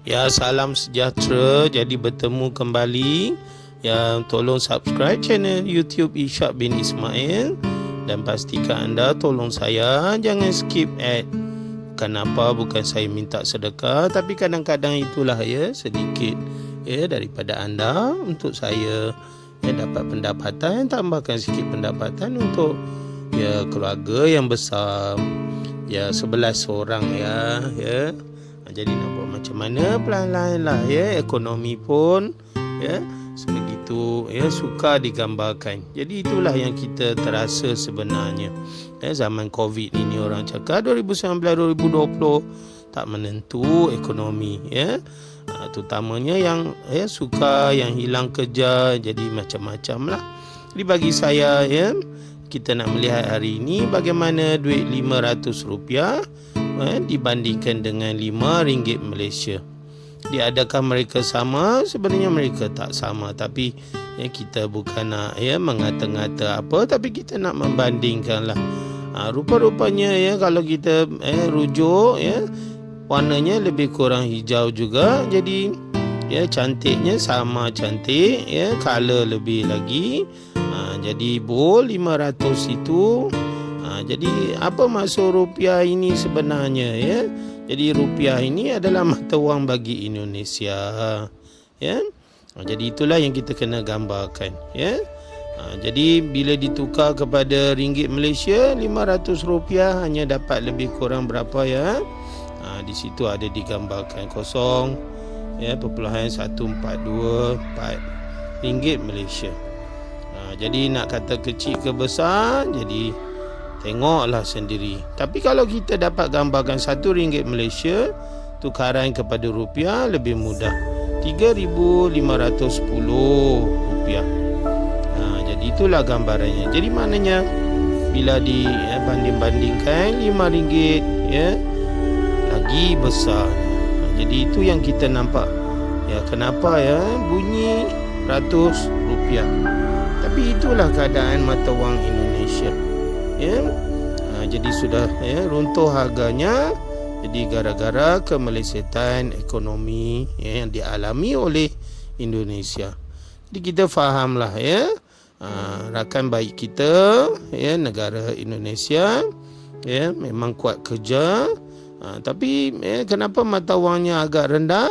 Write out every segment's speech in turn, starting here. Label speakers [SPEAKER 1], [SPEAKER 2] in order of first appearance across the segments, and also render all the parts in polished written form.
[SPEAKER 1] Ya, salam sejahtera. Jadi bertemu kembali. Ya, tolong subscribe channel YouTube Ishak bin Ismail dan pastikan anda tolong saya jangan skip ad. Kenapa? Bukan saya minta sedekah, tapi kadang-kadang itulah ya sedikit ya daripada anda untuk saya ya dapat pendapatan, tambahkan sikit pendapatan untuk ya keluarga yang besar. Ya 11 orang ya. Jadi nak buat macam mana pelan-pelan lah ya, ekonomi pun ya sebegitu ya suka digambarkan. Jadi itulah yang kita terasa sebenarnya. Ya, zaman Covid ini orang cakap 2019-2020 tak menentu ekonomi ya. Terutamanya yang ya suka yang hilang kerja, jadi macam-macam lah. Jadi bagi saya ya, kita nak melihat hari ini bagaimana duit RM500 dibandingkan dengan RM5 Malaysia. Jadi adakah mereka sama? Sebenarnya mereka tak sama, tapi ya, kita bukan nak ya mengata-ngata apa, tapi kita nak membandingkan lah. Rupa-rupanya ya kalau kita rujuk ya warnanya lebih kurang hijau juga, jadi ya cantiknya sama cantik ya, color lebih lagi. Jadi bol 500 itu. Jadi apa maksud rupiah ini sebenarnya ya? Jadi rupiah ini adalah mata wang bagi Indonesia ya. Jadi itulah yang kita kena gambarkan ya. Jadi bila ditukar kepada ringgit Malaysia, RM500 hanya dapat lebih kurang berapa ya? Di situ ada digambarkan 0.1424 ringgit Malaysia. Jadi nak kata kecil ke besar, jadi tengoklah sendiri. Tapi kalau kita dapat gambarkan RM1 Malaysia tukaran kepada rupiah lebih mudah, RM3,510. Jadi itulah gambarannya. Jadi maknanya bila dibanding-bandingkan RM5 ya lagi besar. Jadi itu yang kita nampak. Ya, kenapa ya bunyi ratus rupiah. Tapi itulah keadaan mata wang Indonesia. Ya. Jadi sudah ya runtuh harganya. Jadi gara-gara kemelesetan ekonomi ya, yang dialami oleh Indonesia. Jadi kita fahamlah ya. Rakan baik kita ya, negara Indonesia ya memang kuat kerja. Tapi kenapa mata wangnya agak rendah?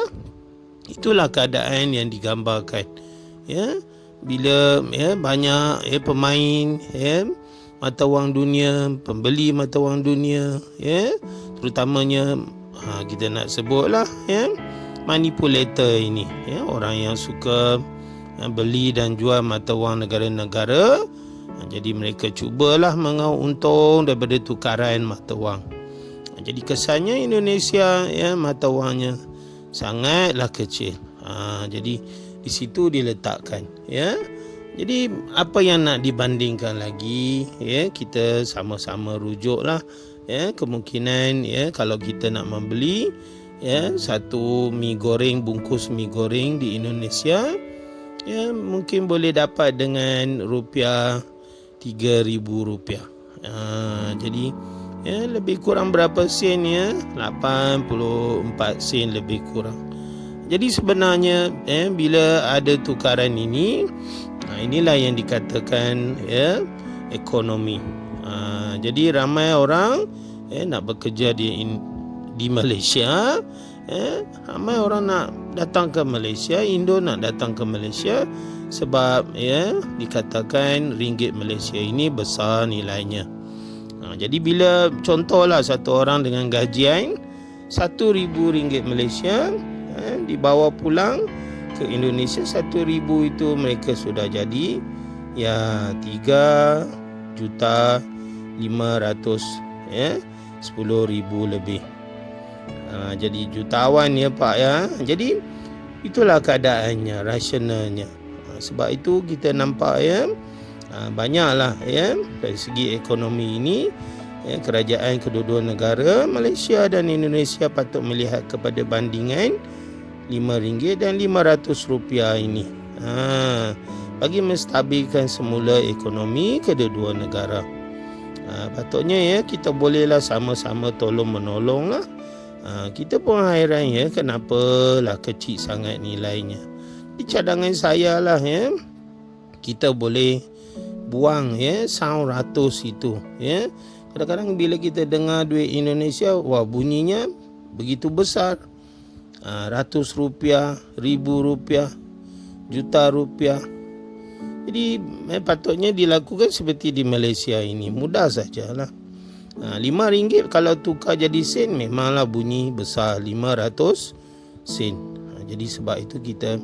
[SPEAKER 1] Itulah keadaan yang digambarkan ya. Bila ya banyak pemain ya mata wang dunia, pembeli mata wang dunia ya, terutamanya kita nak sebutlah ya manipulator ini ya, orang yang suka beli dan jual mata wang negara-negara. Jadi mereka cubalah mengau untung daripada tukaran mata wang. Jadi kesannya Indonesia ya mata wangnya sangatlah kecil. Jadi di situ diletakkan ya. Jadi apa yang nak dibandingkan lagi ya, kita sama-sama rujuklah ya kemungkinan ya kalau kita nak membeli ya satu mi goreng, bungkus mi goreng di Indonesia ya mungkin boleh dapat dengan rupiah RM3,000. Jadi ya lebih kurang berapa sen ya? 84 sen lebih kurang. Jadi sebenarnya bila ada tukaran ini, inilah yang dikatakan ya ekonomi. Jadi ramai orang nak bekerja di Malaysia, ramai orang nak datang ke Malaysia, Indo nak datang ke Malaysia sebab ya dikatakan ringgit Malaysia ini besar nilainya. Jadi bila contohlah satu orang dengan gajian RM1,000 Malaysia dibawa pulang ke Indonesia, RM1,000 itu mereka sudah jadi ya 3,500,000 ya, 10,000 lebih. Jadi jutawan ya Pak ya. Jadi itulah keadaannya, rasionalnya. Sebab itu kita nampak ya banyaklah ya dari segi ekonomi ini ya, kerajaan kedua-dua negara Malaysia dan Indonesia patut melihat kepada bandingan RM5 dan RM500 ini bagi menstabilkan semula ekonomi kedua-dua negara. Patutnya ya kita bolehlah sama-sama tolong menolong lah Kita pun hairan ya, kenapalah kecil sangat nilainya. Di cadangan saya lah ya, kita boleh buang ya saun ratus itu ya. Kadang-kadang bila kita dengar duit Indonesia, wah bunyinya begitu besar. Ratus rupiah, ribu rupiah, juta rupiah. Jadi patutnya dilakukan seperti di Malaysia ini, mudah sajalah. RM5 kalau tukar jadi sen memanglah bunyi besar, 500 sen. Jadi sebab itu kita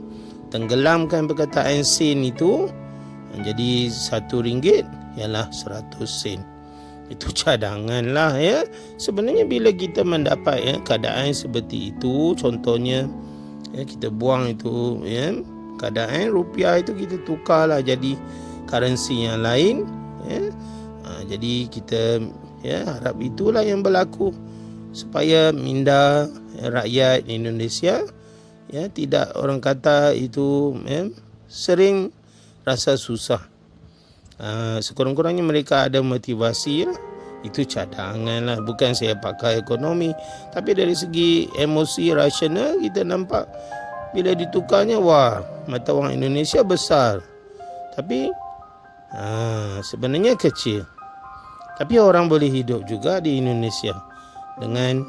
[SPEAKER 1] tenggelamkan perkataan sen itu, jadi RM1 ialah 100 sen. Itu cadangan lah ya. Sebenarnya bila kita mendapat ya keadaan seperti itu, contohnya ya, kita buang itu ya, keadaan rupiah itu kita tukarlah jadi currency yang lain ya. Jadi kita ya harap itulah yang berlaku supaya minda rakyat Indonesia ya, tidak orang kata itu ya, sering rasa susah. Sekurang-kurangnya mereka ada motivasi ya. Itu cadangan lah, bukan saya pakai ekonomi, tapi dari segi emosi rasional kita nampak bila ditukarnya, wah mata wang Indonesia besar, tapi sebenarnya kecil. Tapi orang boleh hidup juga di Indonesia dengan